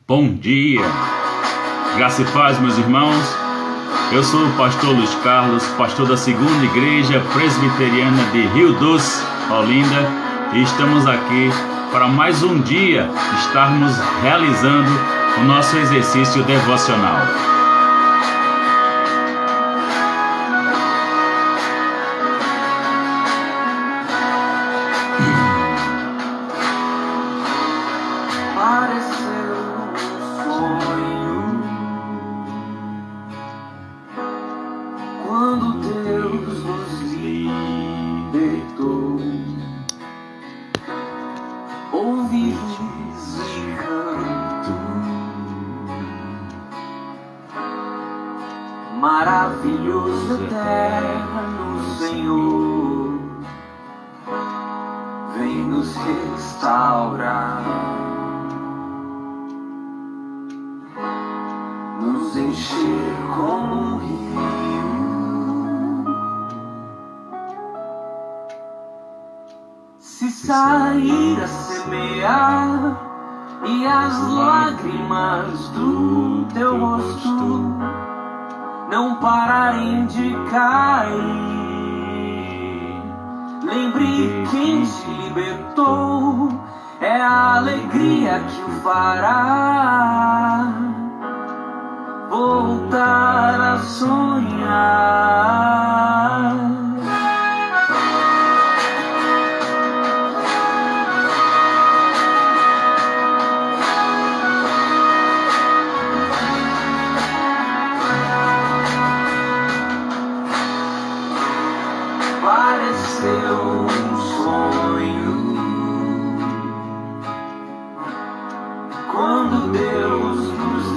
Bom dia, graça e paz, meus irmãos. Eu sou o pastor Luiz Carlos, pastor da Segunda Igreja Presbiteriana de Rio Doce, Olinda, e estamos aqui para mais um dia estarmos realizando o nosso exercício devocional. Quando Deus nos libertou, ouvimos um canto maravilhoso, eterno Senhor, vem nos restaurar, nos encher como um rio. Se sair a semear e as lágrimas do teu rosto não pararem de cair, lembre quem te libertou, é a alegria que o fará voltar a sonhar. Pareceu um sonho quando Deus nos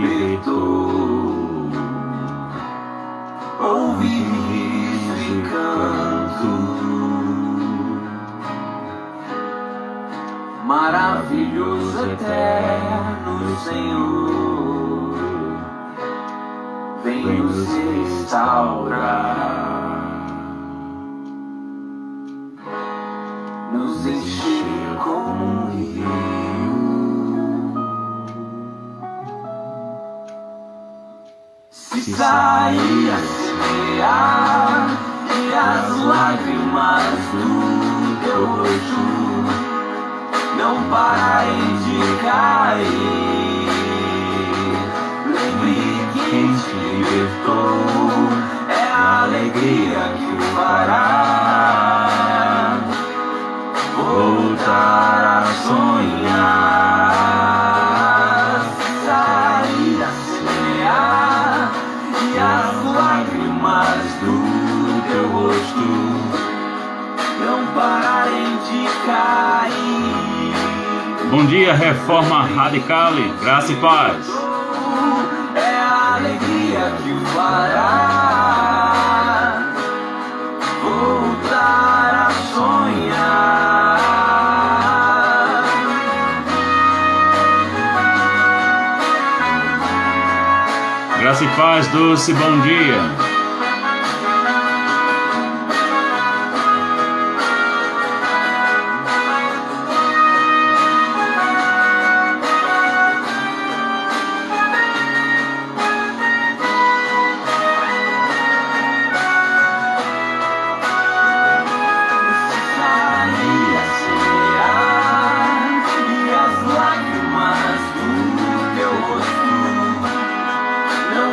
libertou, ouvi riso e canto maravilhoso, eterno Senhor, vem nos restaurar, nos encher como um rio. Se sair a semear e as lágrimas do teu rosto não pararem de cair, lembre quem te libertou, é a alegria que o fará voltar a sonhar. Sair a semear e as lágrimas do teu rosto não pararem de cair. Bom dia, Reforma Radical, graça e paz. É a alegria que o fará voltar a sonhar. Graça e paz, Dulce, bom dia.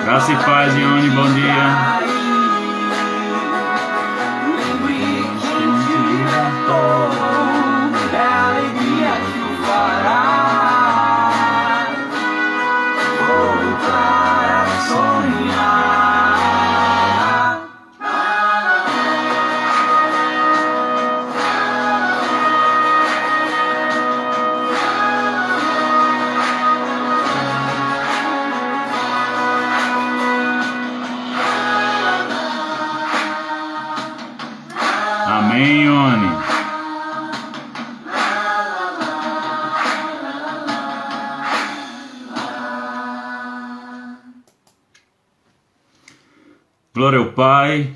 Graça e paz, Ione, bom dia. Lembre quem te libertou, é a alegria que o fará voltar a sonhar. Amém, Ione. Glória ao Pai,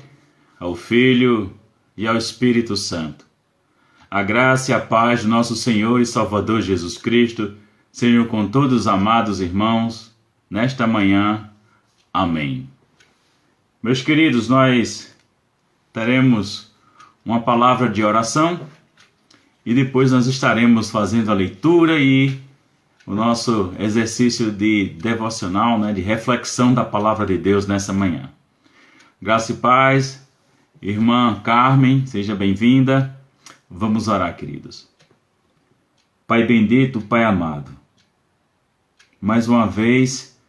ao Filho e ao Espírito Santo. A graça e a paz do nosso Senhor e Salvador Jesus Cristo sejam com todos os amados irmãos nesta manhã. Amém. Meus queridos, nós teremos uma palavra de oração e depois nós estaremos fazendo a leitura e o nosso exercício de devocional, de reflexão da palavra de Deus nessa manhã. Graça e paz, irmã Carmen, seja bem-vinda. Vamos orar, queridos. Pai bendito, Pai amado, mais uma vez,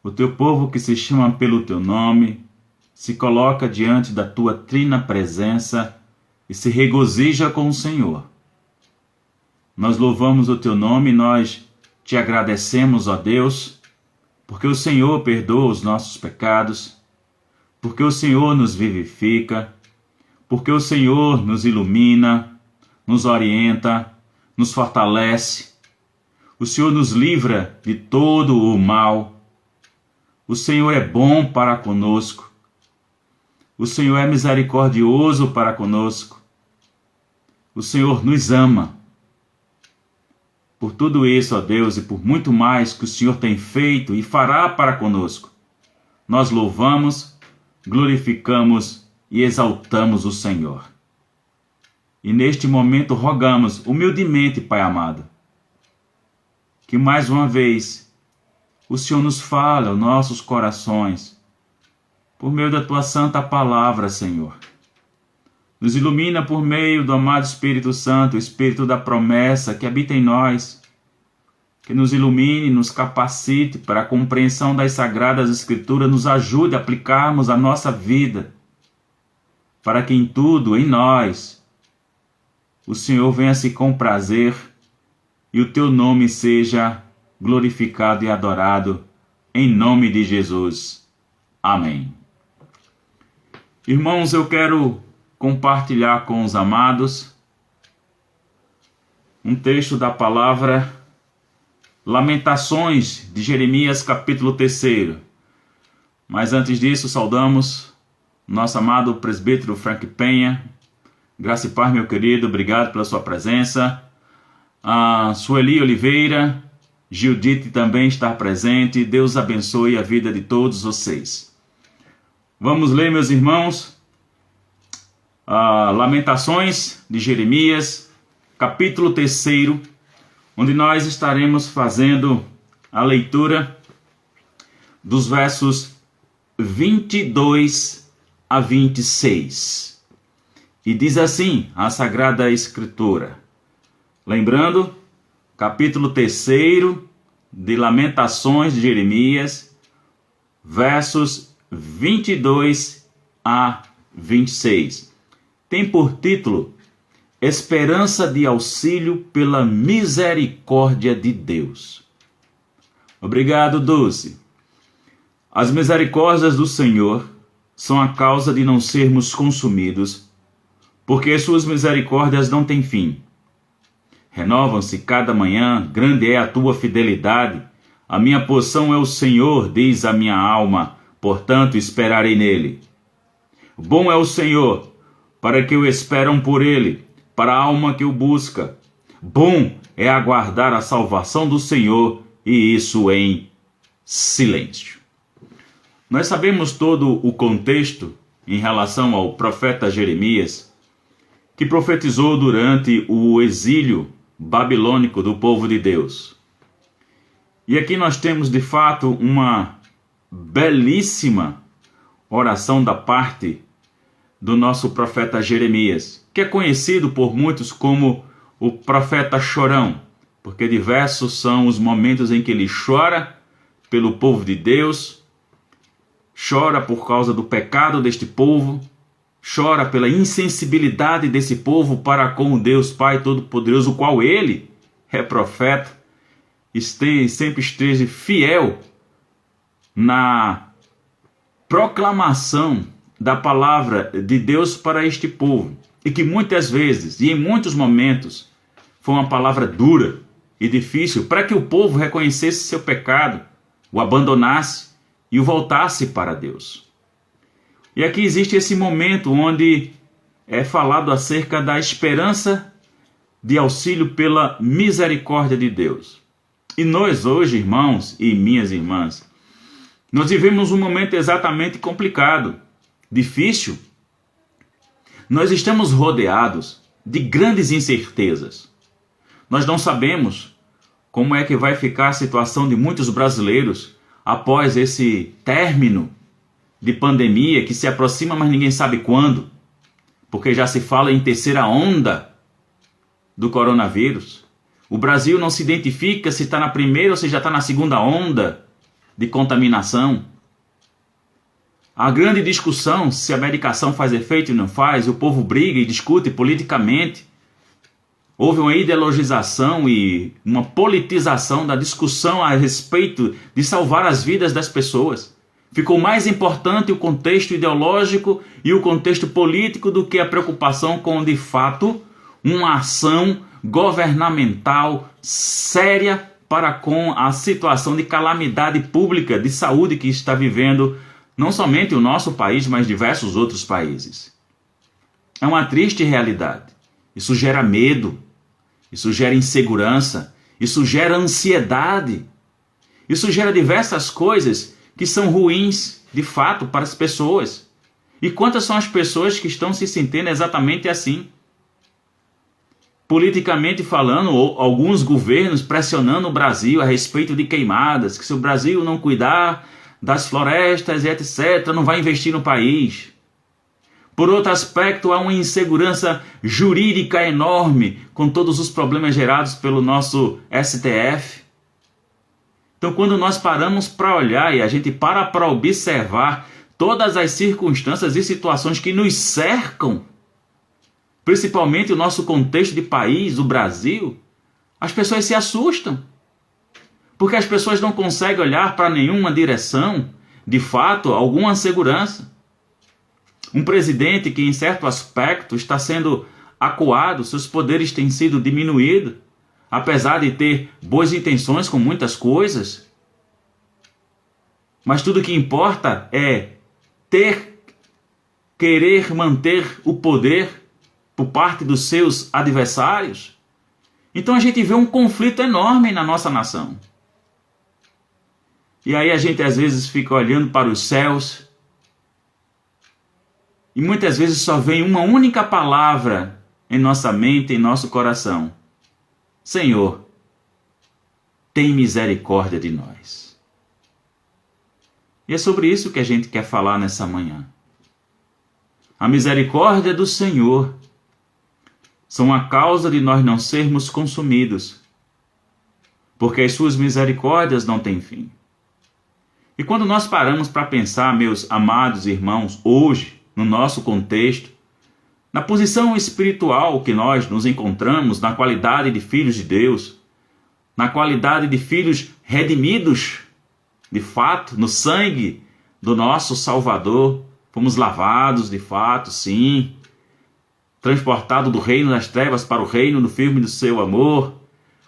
o teu povo que se chama pelo teu nome, se coloca diante da tua trina presença e se regozija com o Senhor. Nós louvamos o teu nome, nós te agradecemos, ó Deus, porque o Senhor perdoa os nossos pecados, porque o Senhor nos vivifica, porque o Senhor nos ilumina, nos orienta, nos fortalece. O Senhor nos livra de todo o mal. O Senhor é bom para conosco. O Senhor é misericordioso para conosco. O Senhor nos ama. Por tudo isso, ó Deus, e por muito mais que o Senhor tem feito e fará para conosco, nós louvamos, glorificamos e exaltamos o Senhor. E neste momento rogamos humildemente, Pai amado, que mais uma vez o Senhor nos fale aos nossos corações, por meio da Tua santa palavra, Senhor. Nos ilumina por meio do amado Espírito Santo, o Espírito da promessa que habita em nós, que nos ilumine, nos capacite para a compreensão das Sagradas Escrituras, nos ajude a aplicarmos a nossa vida, para que em tudo, em nós, o Senhor venha se comprazer e o Teu nome seja glorificado e adorado, em nome de Jesus. Amém. Irmãos, eu quero compartilhar com os amados um texto da palavra Lamentações de Jeremias, capítulo 3. Mas antes disso, saudamos nosso amado presbítero Frank Penha. Graça e paz, meu querido, obrigado pela sua presença. A Sueli Oliveira, Gildite também está presente. Deus abençoe a vida de todos vocês. Vamos ler, meus irmãos, Lamentações de Jeremias, capítulo 3, onde nós estaremos fazendo a leitura dos versos 22 a 26. E diz assim a Sagrada Escritura. Lembrando, capítulo 3 de Lamentações de Jeremias, versos 22 a 26. Tem por título Esperança de auxílio pela misericórdia de Deus. Obrigado, Dulce. As misericórdias do Senhor são a causa de não sermos consumidos, porque suas misericórdias não têm fim. Renovam-se cada manhã, grande é a tua fidelidade. A minha porção é o Senhor, diz a minha alma, portanto esperarei nele. Bom é o Senhor, para que o esperam por ele, para a alma que o busca. Bom é aguardar a salvação do Senhor, e isso em silêncio. Nós sabemos todo o contexto em relação ao profeta Jeremias, que profetizou durante o exílio babilônico do povo de Deus. E aqui nós temos de fato uma belíssima oração da parte do nosso profeta Jeremias, que é conhecido por muitos como o profeta chorão, porque diversos são os momentos em que ele chora pelo povo de Deus, chora por causa do pecado deste povo, chora pela insensibilidade desse povo para com o Deus Pai Todo-Poderoso, o qual ele é profeta, sempre esteja fiel na proclamação da palavra de Deus para este povo, e que muitas vezes e em muitos momentos foi uma palavra dura e difícil para que o povo reconhecesse seu pecado, o abandonasse e o voltasse para Deus. E aqui existe esse momento onde é falado acerca da esperança de auxílio pela misericórdia de Deus. E nós hoje, irmãos e minhas irmãs, nós vivemos um momento exatamente complicado, difícil. Nós estamos rodeados de grandes incertezas. Nós não sabemos como é que vai ficar a situação de muitos brasileiros após esse término de pandemia que se aproxima, mas ninguém sabe quando, porque já se fala em terceira onda do coronavírus. O Brasil não se identifica se está na primeira ou se já está na segunda onda de contaminação. A grande discussão se a medicação faz efeito ou não faz, o povo briga e discute politicamente. Houve uma ideologização e uma politização da discussão a respeito de salvar as vidas das pessoas. Ficou mais importante o contexto ideológico e o contexto político do que a preocupação com, de fato, uma ação governamental séria para com a situação de calamidade pública de saúde que está vivendo não somente o nosso país, mas diversos outros países. É uma triste realidade. Isso gera medo, isso gera insegurança, isso gera ansiedade, isso gera diversas coisas que são ruins, de fato, para as pessoas. E quantas são as pessoas que estão se sentindo exatamente assim? Politicamente falando, alguns governos pressionando o Brasil a respeito de queimadas, que se o Brasil não cuidar das florestas e etc., não vai investir no país. Por outro aspecto, há uma insegurança jurídica enorme com todos os problemas gerados pelo nosso STF. Então, quando nós paramos para olhar e a gente para observar todas as circunstâncias e situações que nos cercam, principalmente o nosso contexto de país, o Brasil, as pessoas se assustam. Porque as pessoas não conseguem olhar para nenhuma direção, de fato, alguma segurança. Um presidente que, em certo aspecto, está sendo acuado, seus poderes têm sido diminuídos, apesar de ter boas intenções com muitas coisas. Mas tudo que importa é querer manter o poder por parte dos seus adversários. Então a gente vê um conflito enorme na nossa nação. E aí a gente às vezes fica olhando para os céus e muitas vezes só vem uma única palavra em nossa mente, em nosso coração: Senhor, tem misericórdia de nós. E é sobre isso que a gente quer falar nessa manhã. A misericórdia do Senhor são a causa de nós não sermos consumidos, porque as suas misericórdias não têm fim. E quando nós paramos para pensar, meus amados irmãos, hoje, no nosso contexto, na posição espiritual que nós nos encontramos, na qualidade de filhos de Deus, na qualidade de filhos redimidos, de fato, no sangue do nosso Salvador, fomos lavados, de fato, sim, transportados do reino das trevas para o reino do firme do seu amor,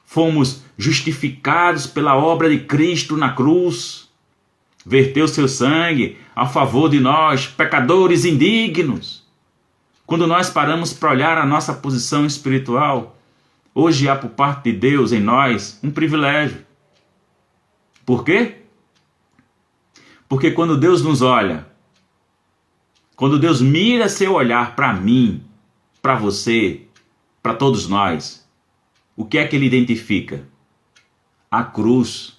fomos justificados pela obra de Cristo na cruz, verteu seu sangue a favor de nós, pecadores indignos. Quando nós paramos para olhar a nossa posição espiritual, hoje há por parte de Deus em nós um privilégio. Por quê? Porque quando Deus nos olha, quando Deus mira seu olhar para mim, para você, para todos nós, o que é que ele identifica? A cruz.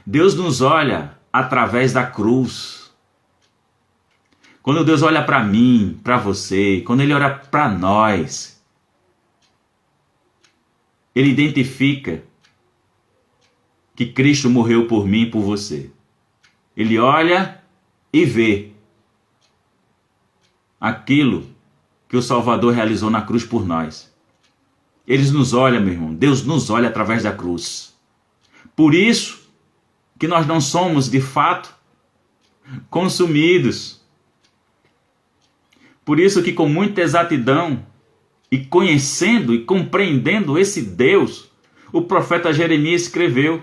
Deus nos olha através da cruz. Quando Deus olha para mim, para você, quando ele olha para nós, ele identifica que Cristo morreu por mim e por você. Ele olha e vê aquilo que o Salvador realizou na cruz por nós. Ele nos olha, meu irmão, Deus nos olha através da cruz. Por isso que nós não somos, de fato, consumidos. Por isso que com muita exatidão, e conhecendo e compreendendo esse Deus, o profeta Jeremias escreveu: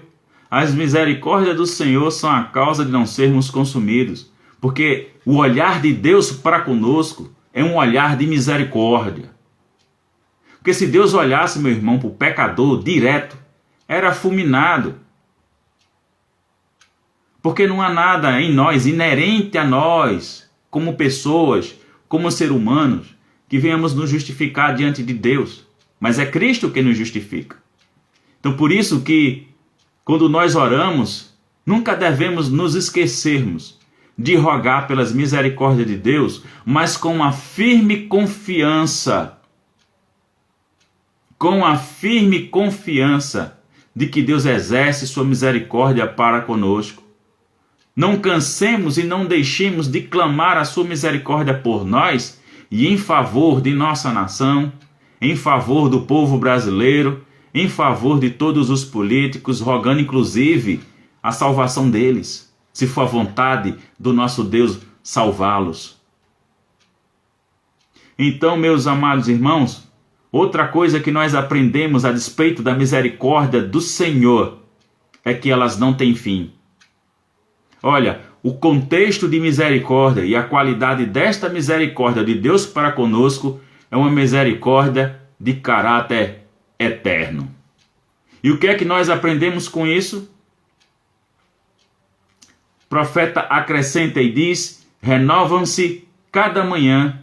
as misericórdias do Senhor são a causa de não sermos consumidos. Porque o olhar de Deus para conosco é um olhar de misericórdia. Porque se Deus olhasse, meu irmão, para o pecador direto, era fulminado. Porque não há nada em nós, inerente a nós, como pessoas, como seres humanos, que venhamos nos justificar diante de Deus. Mas é Cristo que nos justifica. Então por isso que, quando nós oramos, nunca devemos nos esquecermos de rogar pelas misericórdias de Deus, mas com a firme confiança, de que Deus exerce sua misericórdia para conosco. Não cansemos e não deixemos de clamar a sua misericórdia por nós e em favor de nossa nação, em favor do povo brasileiro, em favor de todos os políticos, rogando inclusive a salvação deles, se for a vontade do nosso Deus salvá-los. Então, meus amados irmãos, outra coisa que nós aprendemos a despeito da misericórdia do Senhor é que elas não têm fim. Olha, o contexto de misericórdia e a qualidade desta misericórdia de Deus para conosco é uma misericórdia de caráter eterno. E o que é que nós aprendemos com isso? O profeta acrescenta e diz: renovam-se cada manhã.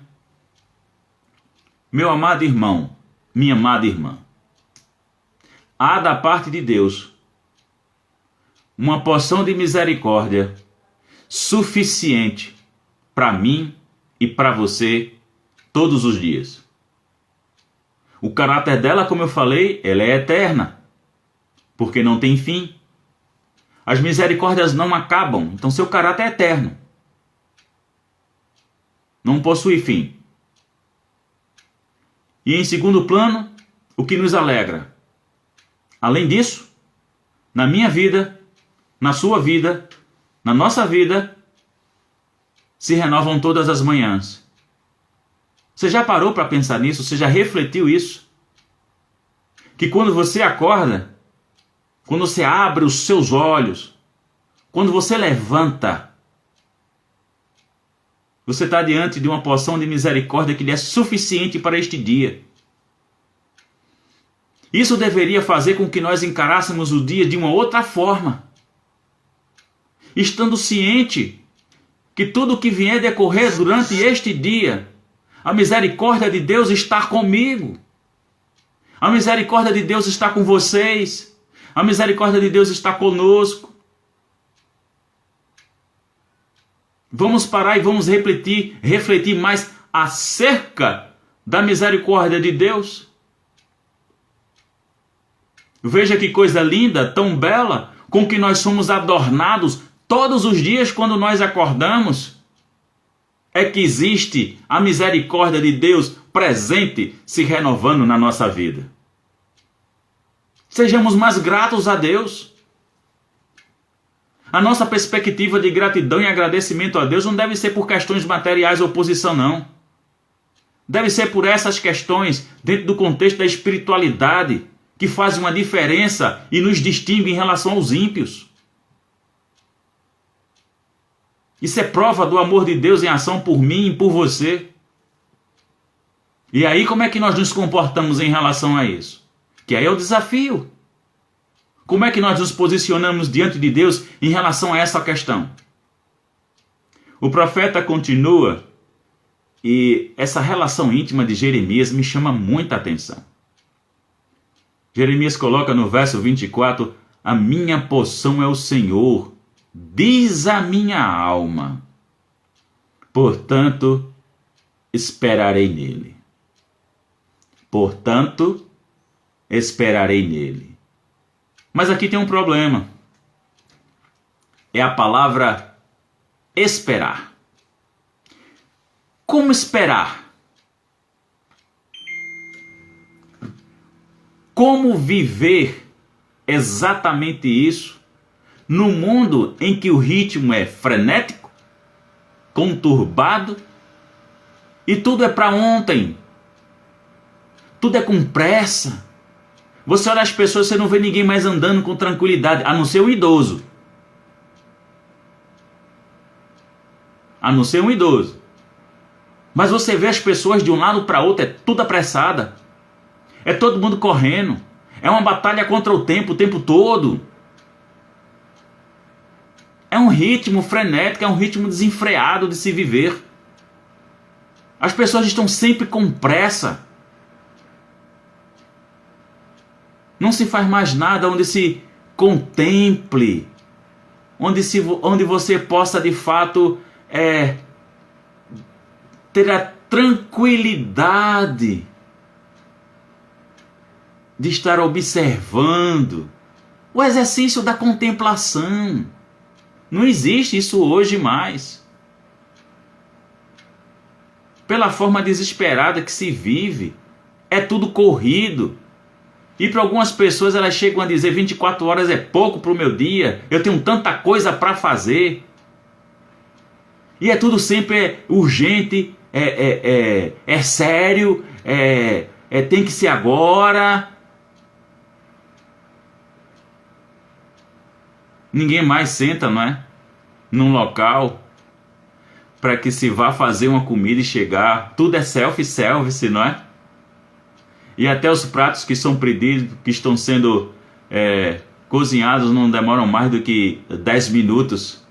Meu amado irmão, minha amada irmã, há da parte de Deus uma porção de misericórdia suficiente para mim e para você todos os dias. O caráter dela, como eu falei, ela é eterna, porque não tem fim. As misericórdias não acabam, então seu caráter é eterno. Não possui fim. E em segundo plano, o que nos alegra? Além disso, na minha vida, na sua vida, na nossa vida, se renovam todas as manhãs. Você já parou para pensar nisso? Você já refletiu isso? Que quando você acorda, quando você abre os seus olhos, quando você levanta, você está diante de uma porção de misericórdia que lhe é suficiente para este dia. Isso deveria fazer com que nós encarássemos o dia de uma outra forma, estando ciente que tudo que vier decorrer durante este dia, a misericórdia de Deus está comigo. A misericórdia de Deus está com vocês. A misericórdia de Deus está conosco. Vamos parar e vamos refletir mais acerca da misericórdia de Deus. Veja que coisa linda, tão bela, com que nós somos adornados todos os dias quando nós acordamos. É que existe a misericórdia de Deus presente, se renovando na nossa vida. Sejamos mais gratos a Deus. A nossa perspectiva de gratidão e agradecimento a Deus não deve ser por questões materiais ou posição, não. Deve ser por essas questões, dentro do contexto da espiritualidade, que faz uma diferença e nos distingue em relação aos ímpios. Isso é prova do amor de Deus em ação por mim e por você. E aí como é que nós nos comportamos em relação a isso? Que aí é o desafio. Como é que nós nos posicionamos diante de Deus em relação a essa questão? O profeta continua, e essa relação íntima de Jeremias me chama muita atenção. Jeremias coloca no verso 24, a minha porção é o Senhor, diz a minha alma, portanto, esperarei nele. Portanto, esperarei nele. Mas aqui tem um problema. É a palavra esperar. Como esperar? Como viver exatamente isso num mundo em que o ritmo é frenético, conturbado e tudo é para ontem? Tudo é com pressa. Você olha as pessoas, você não vê ninguém mais andando com tranquilidade, a não ser um idoso. A não ser um idoso. Mas você vê as pessoas de um lado para outro, é tudo apressada. É todo mundo correndo. É uma batalha contra o tempo todo. É um ritmo frenético, é um ritmo desenfreado de se viver. As pessoas estão sempre com pressa. Não se faz mais nada onde se contemple, onde você possa de fato ter a tranquilidade de estar observando o exercício da contemplação. Não existe isso hoje mais. Pela forma desesperada que se vive, é tudo corrido. E para algumas pessoas elas chegam a dizer 24 horas é pouco para o meu dia, eu tenho tanta coisa para fazer. E é tudo sempre urgente, é sério, tem que ser agora. Ninguém mais senta, não é? Num local para que se vá fazer uma comida e chegar. Tudo é self-service, não é? E até os pratos que são pedidos, que estão sendo cozinhados, não demoram mais do que 10 minutos.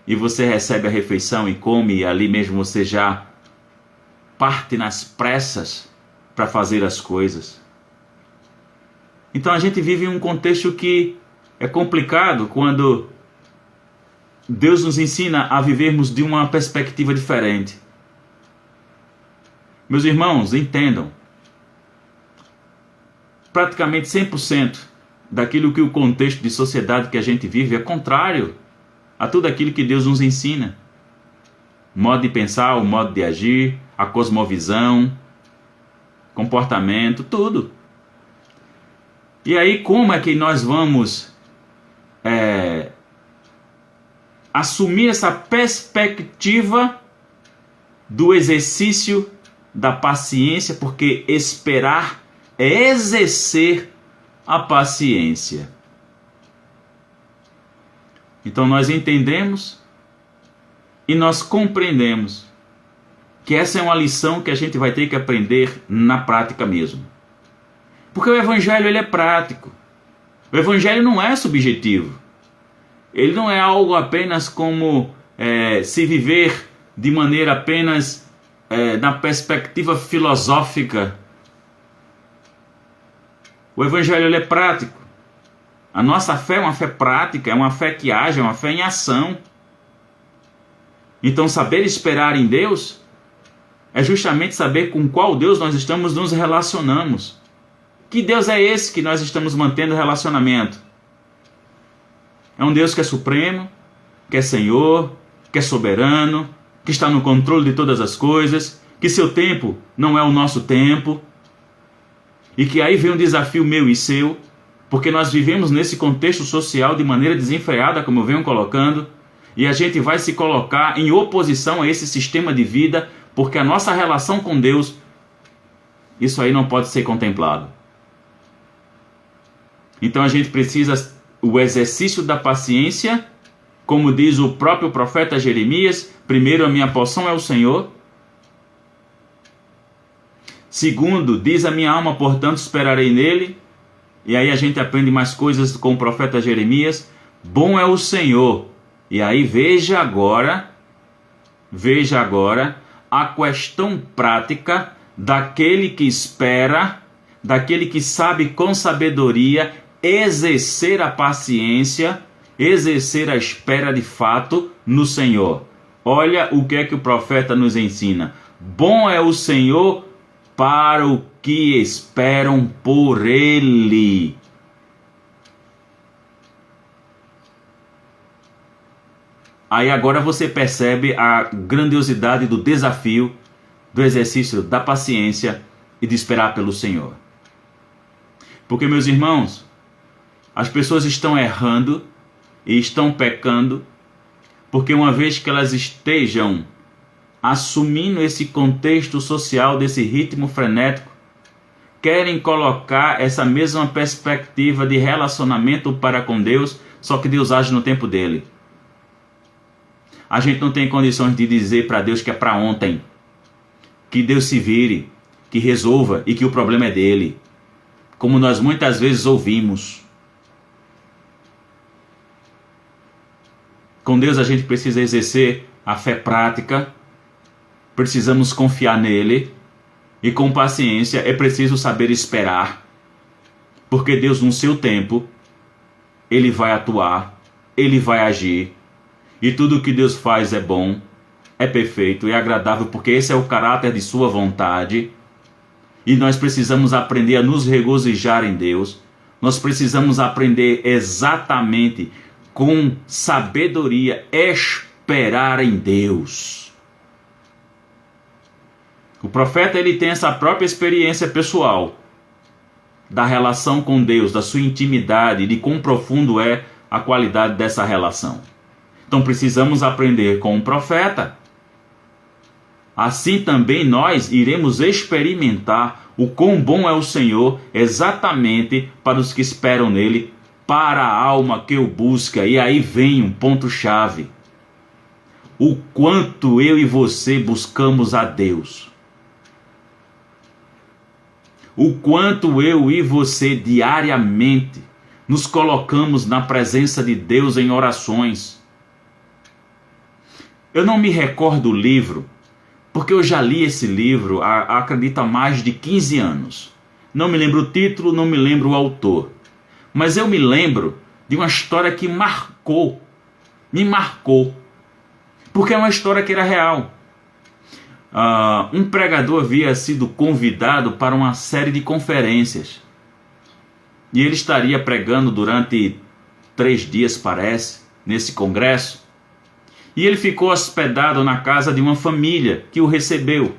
E você recebe a refeição e come, e ali mesmo você já parte nas pressas para fazer as coisas. Então a gente vive em um contexto que é complicado quando Deus nos ensina a vivermos de uma perspectiva diferente. Meus irmãos, entendam. Praticamente 100% daquilo que o contexto de sociedade que a gente vive é contrário a tudo aquilo que Deus nos ensina. O modo de pensar, o modo de agir, a cosmovisão, comportamento, tudo. E aí como é que nós vamos assumir essa perspectiva do exercício da paciência, porque esperar é exercer a paciência. Então nós entendemos e nós compreendemos que essa é uma lição que a gente vai ter que aprender na prática mesmo. Porque o Evangelho ele é prático. O Evangelho não é subjetivo. Ele não é algo apenas como se viver de maneira apenas na perspectiva filosófica. O Evangelho ele é prático. A nossa fé é uma fé prática, é uma fé que age, é uma fé em ação. Então saber esperar em Deus é justamente saber com qual Deus nós estamos nos relacionamos. Que Deus é esse que nós estamos mantendo relacionamento? É um Deus que é supremo, que é Senhor, que é soberano, que está no controle de todas as coisas, que seu tempo não é o nosso tempo, e que aí vem um desafio meu e seu, porque nós vivemos nesse contexto social de maneira desenfreada, como eu venho colocando, e a gente vai se colocar em oposição a esse sistema de vida, porque a nossa relação com Deus, isso aí não pode ser contemplado. Então a gente precisa o exercício da paciência, como diz o próprio profeta Jeremias: primeiro, a minha porção é o Senhor. Segundo, diz a minha alma, portanto esperarei nele. E aí a gente aprende mais coisas com o profeta Jeremias. Bom é o Senhor. E aí veja agora a questão prática daquele que espera, daquele que sabe com sabedoria exercer a paciência, exercer a espera de fato no Senhor. Olha o que o profeta nos ensina. Bom é o Senhor para o que esperam por Ele. Aí agora você percebe a grandiosidade do desafio do exercício da paciência e de esperar pelo Senhor. Porque, meus irmãos, as pessoas estão errando e estão pecando, porque uma vez que elas estejam assumindo esse contexto social, desse ritmo frenético, querem colocar essa mesma perspectiva de relacionamento para com Deus, só que Deus age no tempo dele. A gente não tem condições de dizer para Deus que é para ontem, que Deus se vire, que resolva e que o problema é dele. como nós muitas vezes ouvimos. Com Deus a gente precisa exercer a fé prática, precisamos confiar nele, e com paciência é preciso saber esperar, porque Deus no seu tempo, Ele vai atuar, Ele vai agir, e tudo que Deus faz é bom, é perfeito, é agradável, porque esse é o caráter de sua vontade, e nós precisamos aprender a nos regozijar em Deus, nós precisamos aprender exatamente, com sabedoria, esperar em Deus. O profeta ele tem essa própria experiência pessoal da relação com Deus, da sua intimidade, de quão profundo é a qualidade dessa relação. Então precisamos aprender com o profeta. Assim também nós iremos experimentar o quão bom é o Senhor exatamente para os que esperam nele, para a alma que o busca. E aí vem um ponto-chave. O quanto eu e você buscamos a Deus. O quanto eu e você diariamente nos colocamos na presença de Deus em orações. Eu não me recordo o livro, porque eu já li esse livro, acredito, há mais de 15 anos. Não me lembro o título, não me lembro o autor. Mas eu me lembro de uma história que me marcou, porque é uma história que era real. Um pregador havia sido convidado para uma série de conferências, e ele estaria pregando durante 3 dias, parece, nesse congresso, e ele ficou hospedado na casa de uma família que o recebeu,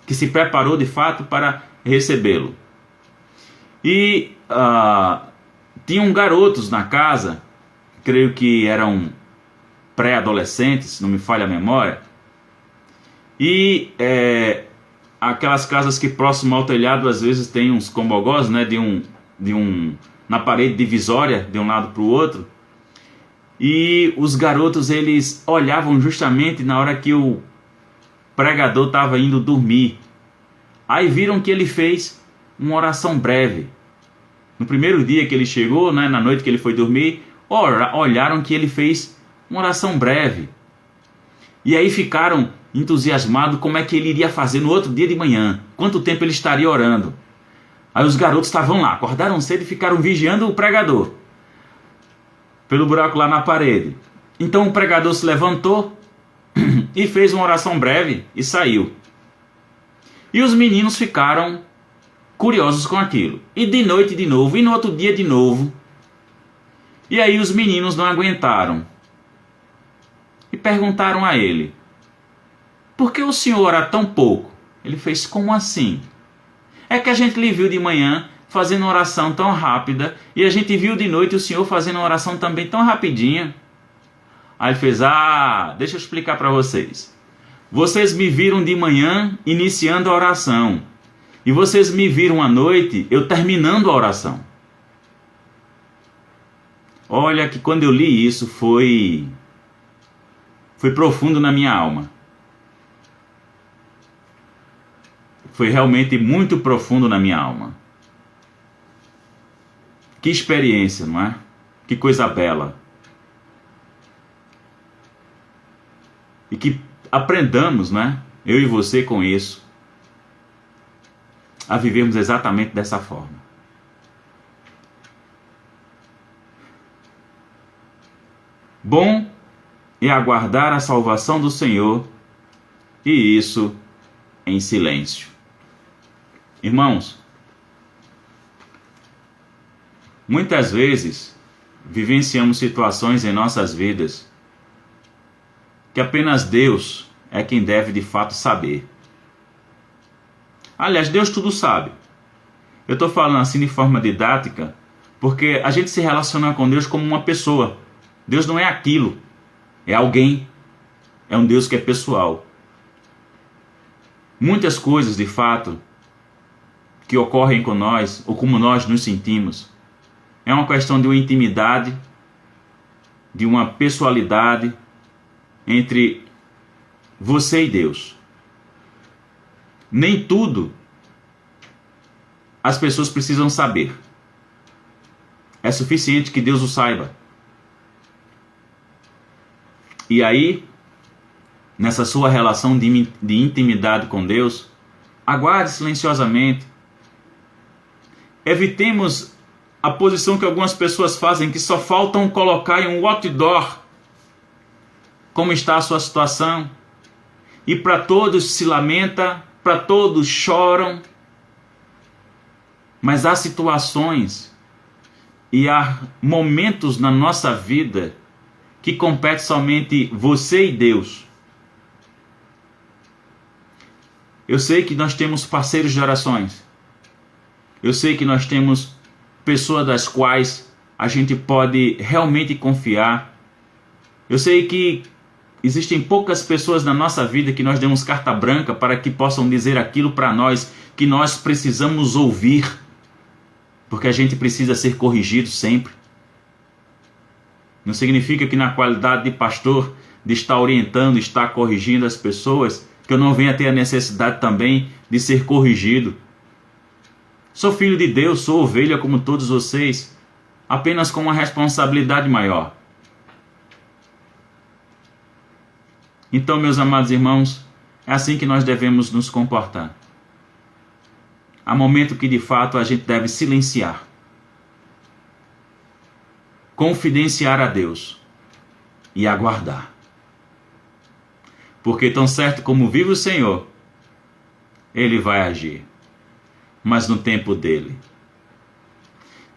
que se preparou de fato para recebê-lo. E tinham garotos na casa, creio que eram pré-adolescentes, se não me falha a memória, e aquelas casas que próximo ao telhado às vezes tem uns combogós, né, na parede divisória de um lado para o outro, e os garotos eles olhavam justamente na hora que o pregador estava indo dormir. Aí viram que ele fez uma oração breve. No primeiro dia que ele chegou, né, na noite que ele foi dormir, olharam que ele fez uma oração breve. E aí ficaram entusiasmados como é que ele iria fazer no outro dia de manhã, quanto tempo ele estaria orando. Aí os garotos estavam lá, acordaram cedo e ficaram vigiando o pregador pelo buraco lá na parede. Então o pregador se levantou e fez uma oração breve e saiu. E os meninos ficaram curiosos com aquilo. E de noite de novo, e no outro dia de novo. E aí os meninos não aguentaram e perguntaram a ele: por que o senhor ora tão pouco? Ele fez: como assim? É que a gente lhe viu de manhã fazendo uma oração tão rápida, e a gente viu de noite o senhor fazendo uma oração também tão rapidinha. Aí ele fez: deixa eu explicar para vocês. Vocês me viram de manhã iniciando a oração, e vocês me viram à noite eu terminando a oração. Olha que quando eu li isso foi profundo na minha alma. Foi realmente muito profundo na minha alma. Que experiência, não é? Que coisa bela. E que aprendamos, não é? Eu e você com isso, a vivermos exatamente dessa forma. Bom é aguardar a salvação do Senhor, e isso em silêncio. Irmãos, muitas vezes vivenciamos situações em nossas vidas que apenas Deus é quem deve de fato saber. Aliás, Deus tudo sabe. Eu estou falando assim de forma didática porque a gente se relaciona com Deus como uma pessoa. Deus não é aquilo, é alguém, é um Deus que é pessoal. Muitas coisas de fato que ocorrem com nós, ou como nós nos sentimos, é uma questão de uma intimidade, de uma pessoalidade entre você e Deus. Nem tudo as pessoas precisam saber. É suficiente que Deus o saiba. E aí, nessa sua relação de intimidade com Deus, aguarde silenciosamente. Evitemos a posição que algumas pessoas fazem, que só faltam colocar em um outdoor como está a sua situação. E para todos se lamenta, para todos choram. Mas há situações e há momentos na nossa vida que compete somente você e Deus. Eu sei que nós temos parceiros de orações. Eu sei que nós temos pessoas das quais a gente pode realmente confiar. Eu sei que existem poucas pessoas na nossa vida que nós demos carta branca para que possam dizer aquilo para nós que nós precisamos ouvir. Porque a gente precisa ser corrigido sempre. Não significa que na qualidade de pastor, de estar orientando, estar corrigindo as pessoas, que eu não venha ter a necessidade também de ser corrigido. Sou filho de Deus, sou ovelha como todos vocês, apenas com uma responsabilidade maior. Então, meus amados irmãos, é assim que nós devemos nos comportar. Há momento que de fato a gente deve silenciar. Confidenciar a Deus e aguardar. Porque tão certo como vive o Senhor, Ele vai agir, mas no tempo dEle.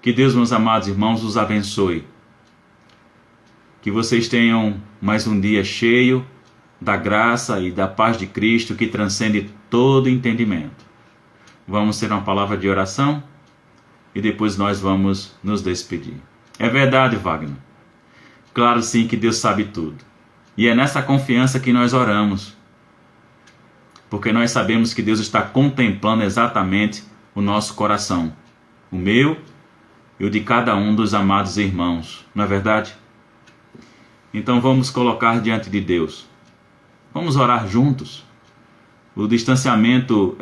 Que Deus, meus amados irmãos, os abençoe. Que vocês tenham mais um dia cheio da graça e da paz de Cristo que transcende todo entendimento. Vamos ter uma palavra de oração e depois nós vamos nos despedir. É verdade, Wagner. Claro sim que Deus sabe tudo. E é nessa confiança que nós oramos. Porque nós sabemos que Deus está contemplando exatamente o nosso coração. O meu e o de cada um dos amados irmãos. Não é verdade? Então vamos colocar diante de Deus. Vamos orar juntos. O distanciamento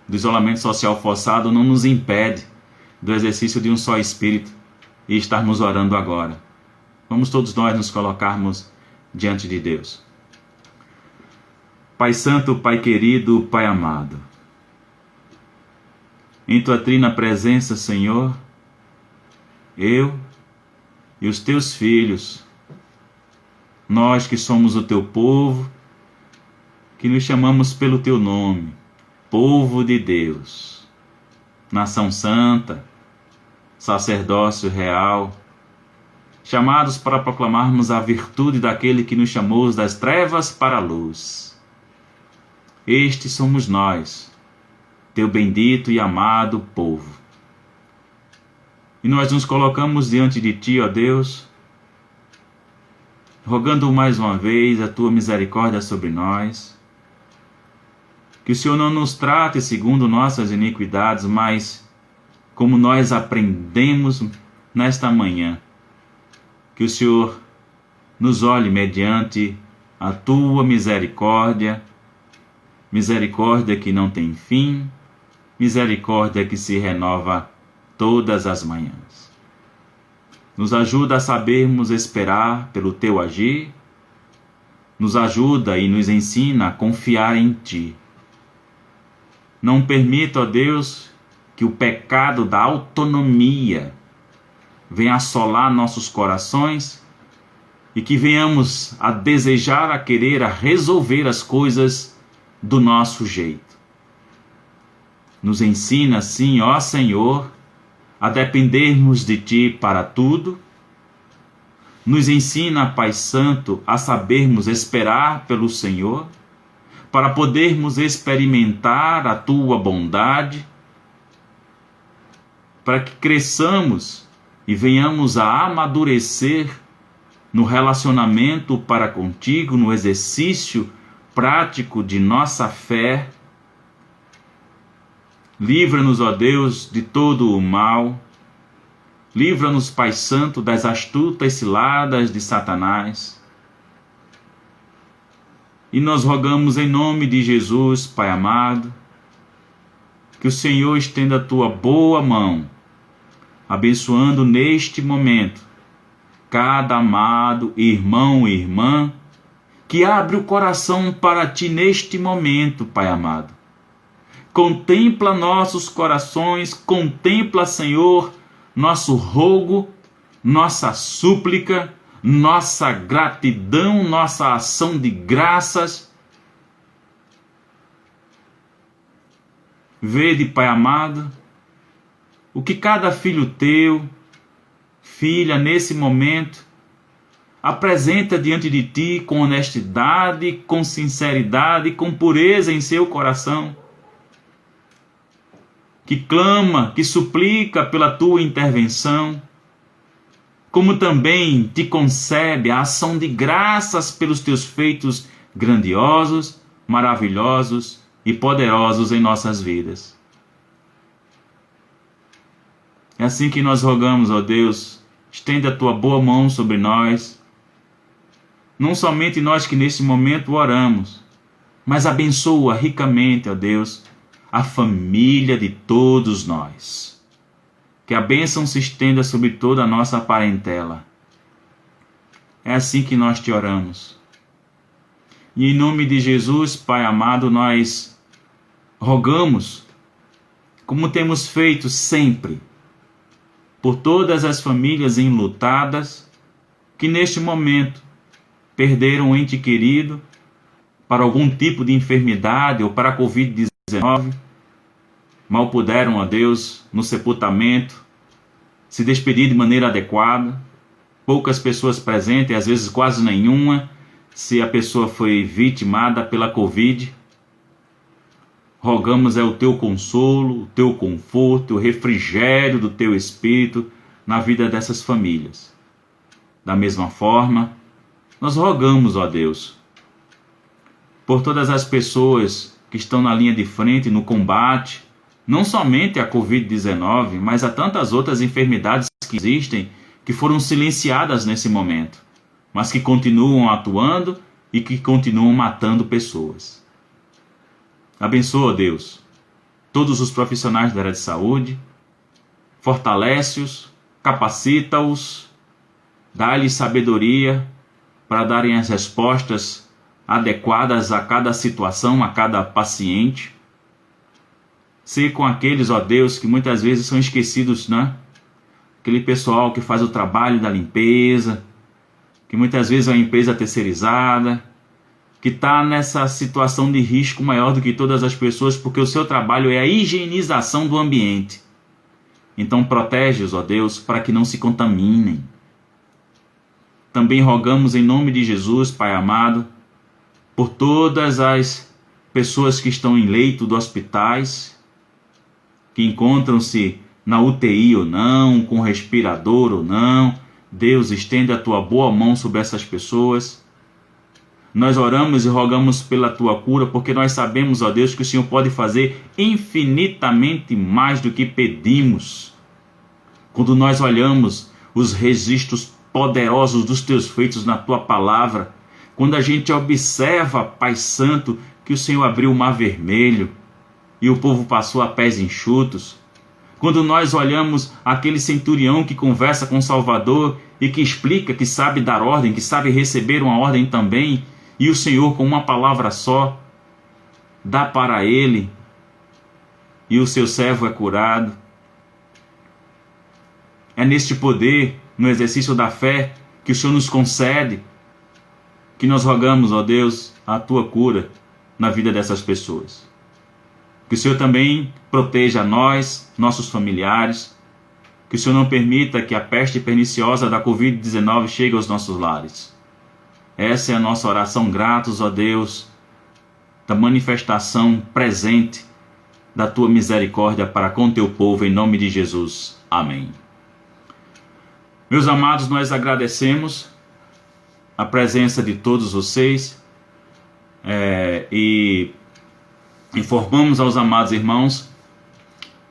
do isolamento social forçado não nos impede do exercício de um só Espírito e estarmos orando agora. Vamos todos nós nos colocarmos diante de Deus. Pai Santo, Pai querido, Pai amado, em Tua trina presença, Senhor, eu e os Teus filhos, nós que somos o Teu povo, que nos chamamos pelo Teu nome, povo de Deus, nação santa, sacerdócio real, chamados para proclamarmos a virtude daquele que nos chamou das trevas para a luz. Estes somos nós, Teu bendito e amado povo. E nós nos colocamos diante de Ti, ó Deus, rogando mais uma vez a Tua misericórdia sobre nós, que o Senhor não nos trate segundo nossas iniquidades, mas como nós aprendemos nesta manhã, que o Senhor nos olhe mediante a Tua misericórdia, misericórdia que não tem fim, misericórdia que se renova todas as manhãs. Nos ajuda a sabermos esperar pelo Teu agir, nos ajuda e nos ensina a confiar em Ti. Não permita, ó Deus, que o pecado da autonomia venha assolar nossos corações e que venhamos a desejar, a querer, a resolver as coisas do nosso jeito. Nos ensina, sim, ó Senhor, a dependermos de Ti para tudo. Nos ensina, Pai Santo, a sabermos esperar pelo Senhor, para podermos experimentar a Tua bondade, para que cresçamos e venhamos a amadurecer no relacionamento para contigo, no exercício prático de nossa fé. Livra-nos, ó Deus, de todo o mal. Livra-nos, Pai Santo, das astutas ciladas de Satanás. E nós rogamos em nome de Jesus, Pai amado, que o Senhor estenda a tua boa mão, abençoando neste momento cada amado irmão e irmã que abre o coração para ti neste momento, Pai amado. Contempla nossos corações, contempla, Senhor, nosso rogo, nossa súplica, nossa gratidão, nossa ação de graças. Vede, Pai amado, o que cada filho teu, filha, nesse momento, apresenta diante de ti com honestidade, com sinceridade, com pureza em seu coração, que clama, que suplica pela tua intervenção, como também te concebe a ação de graças pelos teus feitos grandiosos, maravilhosos e poderosos em nossas vidas. É assim que nós rogamos, ó Deus, estende a tua boa mão sobre nós, não somente nós que neste momento oramos, mas abençoa ricamente, ó Deus, a família de todos nós. Que a bênção se estenda sobre toda a nossa parentela. É assim que nós te oramos. E em nome de Jesus, Pai amado, nós rogamos, como temos feito sempre, por todas as famílias enlutadas que neste momento perderam um ente querido para algum tipo de enfermidade ou para a Covid-19, mal puderam, ó Deus, no sepultamento, se despedir de maneira adequada, poucas pessoas presentes, às vezes quase nenhuma, se a pessoa foi vitimada pela Covid. Rogamos o teu consolo, o teu conforto, o refrigério do teu Espírito na vida dessas famílias. Da mesma forma, nós rogamos, ó Deus, por todas as pessoas que estão na linha de frente no combate, não somente a Covid-19, mas a tantas outras enfermidades que existem, que foram silenciadas nesse momento, mas que continuam atuando e que continuam matando pessoas. Abençoa, Deus, todos os profissionais da área de saúde, fortalece-os, capacita-os, dá-lhes sabedoria para darem as respostas adequadas a cada situação, a cada paciente. Ser com aqueles, ó Deus, que muitas vezes são esquecidos, né? Aquele pessoal que faz o trabalho da limpeza, que muitas vezes é uma empresa terceirizada, que está nessa situação de risco maior do que todas as pessoas, porque o seu trabalho é a higienização do ambiente. Então protege-os, ó Deus, para que não se contaminem. Também rogamos em nome de Jesus, Pai amado, por todas as pessoas que estão em leito de hospitais, que encontram-se na UTI ou não, com respirador ou não. Deus, estende a tua boa mão sobre essas pessoas. Nós oramos e rogamos pela tua cura, porque nós sabemos, ó Deus, que o Senhor pode fazer infinitamente mais do que pedimos. Quando nós olhamos os registros poderosos dos teus feitos na tua palavra, quando a gente observa, Pai Santo, que o Senhor abriu o mar vermelho e o povo passou a pés enxutos, quando nós olhamos aquele centurião que conversa com o Salvador e que explica, que sabe dar ordem, que sabe receber uma ordem também, e o Senhor com uma palavra só dá para ele e o seu servo é curado. É neste poder, no exercício da fé que o Senhor nos concede, que nós rogamos, ó Deus, a tua cura na vida dessas pessoas. Que o Senhor também proteja nós, nossos familiares, que o Senhor não permita que a peste perniciosa da Covid-19 chegue aos nossos lares. Essa é a nossa oração, gratos, ó Deus, da manifestação presente da tua misericórdia para com teu povo, em nome de Jesus. Amém. Meus amados, nós agradecemos a presença de todos vocês e informamos aos amados irmãos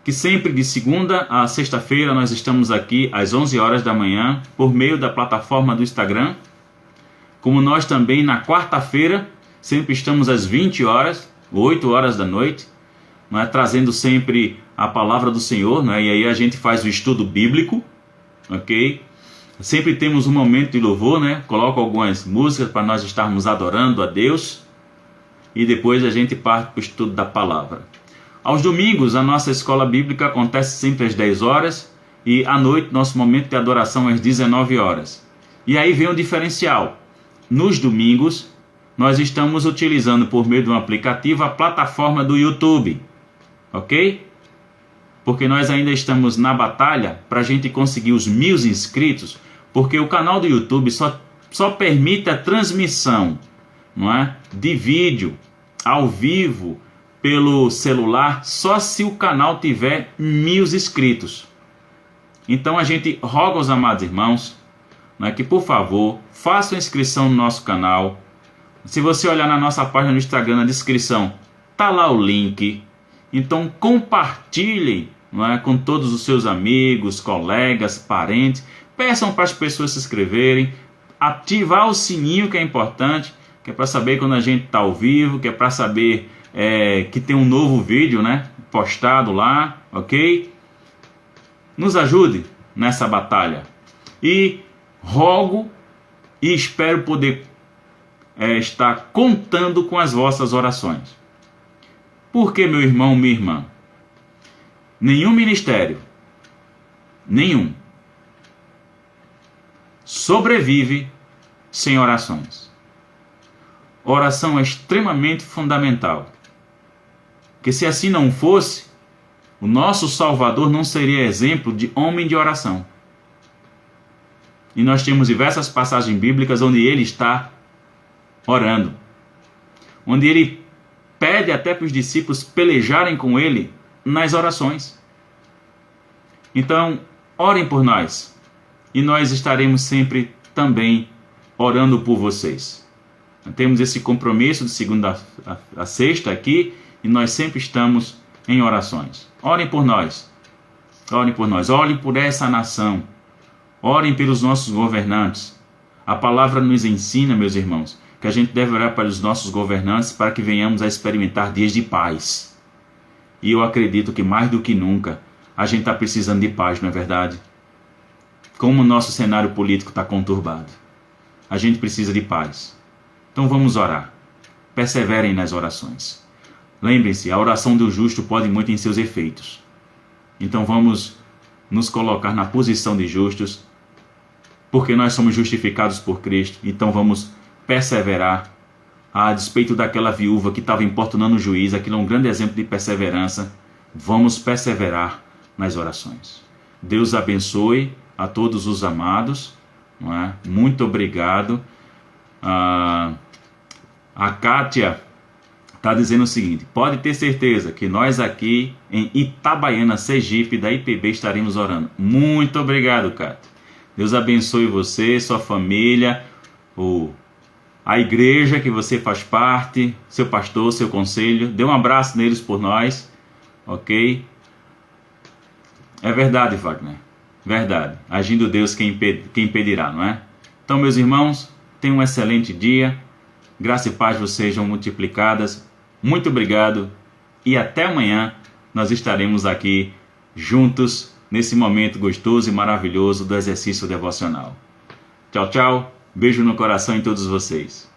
que sempre de segunda a sexta-feira nós estamos aqui às 11 horas da manhã por meio da plataforma do Instagram, como nós também na quarta-feira sempre estamos às 20 horas, 8 horas da noite. não é? Trazendo sempre a palavra do Senhor, não é? E aí a gente faz o estudo bíblico, ok? Sempre temos um momento de louvor, né? Coloco algumas músicas para nós estarmos adorando a Deus e depois a gente parte para o estudo da palavra. Aos domingos, a nossa escola bíblica acontece sempre às 10 horas e à noite, nosso momento de adoração é às 19 horas. E aí vem o diferencial. Nos domingos, nós estamos utilizando por meio de um aplicativo a plataforma do YouTube, ok? Porque nós ainda estamos na batalha para a gente conseguir os 1000 inscritos, porque o canal do YouTube só permite a transmissão, não é? De vídeo, ao vivo, pelo celular, só se o canal tiver 1000 inscritos. Então a gente roga aos amados irmãos, não é, que por favor, façam inscrição no nosso canal. Se você olhar na nossa página no Instagram, na descrição, tá lá o link. Então compartilhem, não é, com todos os seus amigos, colegas, parentes. Peçam para as pessoas se inscreverem. Ativar o sininho, que é importante, que é para saber quando a gente está ao vivo, que é para saber que tem um novo vídeo, né, postado lá, ok? Nos ajude nessa batalha. E rogo e espero poder estar contando com as vossas orações. Porque, meu irmão, minha irmã, nenhum ministério, nenhum, sobrevive sem orações. Oração é extremamente fundamental. Porque se assim não fosse, o nosso Salvador não seria exemplo de homem de oração. E nós temos diversas passagens bíblicas onde ele está orando, onde ele pede até para os discípulos pelejarem com ele nas orações. Então, orem por nós, e nós estaremos sempre também orando por vocês. Temos esse compromisso de segunda a sexta aqui, e nós sempre estamos em orações. Orem por nós, orem por essa nação, orem pelos nossos governantes. A palavra nos ensina, meus irmãos, que a gente deve orar para os nossos governantes para que venhamos a experimentar dias de paz. E eu acredito que mais do que nunca a gente está precisando de paz, não é verdade? Como o nosso cenário político está conturbado, a gente precisa de paz. Então vamos orar. Perseverem nas orações. Lembrem-se, a oração do justo pode muito em seus efeitos. Então vamos nos colocar na posição de justos, porque nós somos justificados por Cristo. Então vamos perseverar, a despeito daquela viúva que estava importunando o juiz. Aquilo é um grande exemplo de perseverança. Vamos perseverar nas orações. Deus abençoe a todos os amados, não é? Muito obrigado. A Kátia está dizendo o seguinte: pode ter certeza que nós aqui em Itabaiana, Sergipe, da IPB, estaremos orando. Muito obrigado, Kátia. Deus abençoe você, sua família, a igreja que você faz parte, seu pastor, seu conselho. Dê um abraço neles por nós, ok? É verdade, Wagner. Verdade. Agindo Deus, quem impedirá, não é? Então, meus irmãos, tenham um excelente dia. Graça e paz vos sejam multiplicadas. Muito obrigado. E até amanhã nós estaremos aqui juntos nesse momento gostoso e maravilhoso do exercício devocional. Tchau, tchau. Beijo no coração em todos vocês.